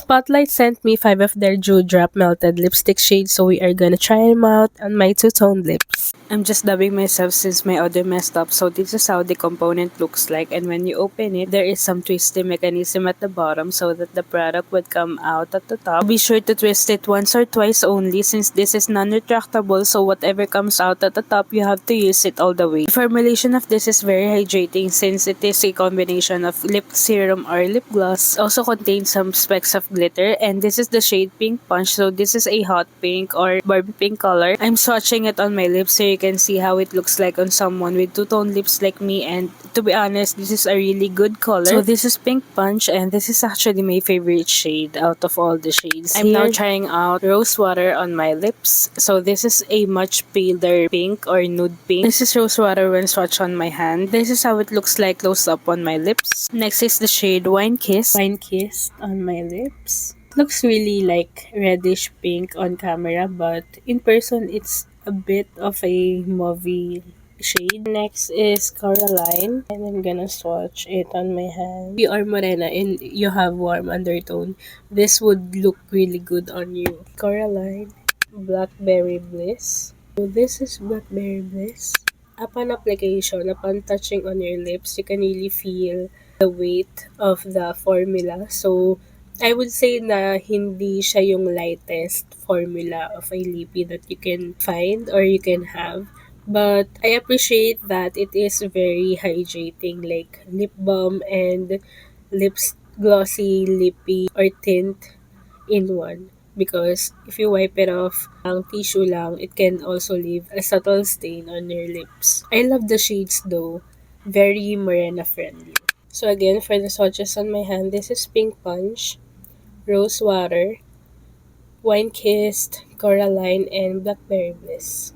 Spotlight sent me 5 of their Dewdrop Melted Lipstick shades, so we are gonna try them out on my two-tone lips. I'm just dubbing myself since my audio messed up, so this is how the component looks like, and when you open it, there is some twisting mechanism at the bottom so that the product would come out at the top. Be sure to twist it once or twice only since this is non-retractable, so whatever comes out at the top, you have to use it all the way. The formulation of this is very hydrating since it is a combination of lip serum or lip gloss. It also contains some specks of glitter, and this is the shade Pink Punch, so this is a hot pink or Barbie pink color. I'm swatching it on my lips so you can see how it looks like on someone with two-tone lips like me, and to be honest, this is a really good color. So this is Pink Punch, and this is actually my favorite shade out of all the shades. I'm now trying out Rose Water on my lips. So this is a much paler pink or nude pink. This is Rose Water when swatched on my hand. This is how it looks like close up on my lips. Next is the shade Wine Kiss. Wine Kiss on my lips. It looks really like reddish pink on camera, but in person it's a bit of a mauvey shade. Next is Coraline, and I'm gonna swatch it on my hand. If you are morena and you have warm undertone, this would look really good on you. Coraline, Blackberry Bliss. So this is Blackberry Bliss. Upon application, upon touching on your lips, you can really feel the weight of the formula. So, I would say na hindi siya yung lightest formula of a lippy that you can find or you can have. But I appreciate that it is very hydrating, like lip balm and lips glossy lippy or tint in one. Because if you wipe it off ang tissue lang, it can also leave a subtle stain on your lips. I love the shades though. Very morena friendly. So again, for the swatches on my hand, this is Pink Punch, Rose Water, Wine Kissed, Coraline, and Blackberry Bliss.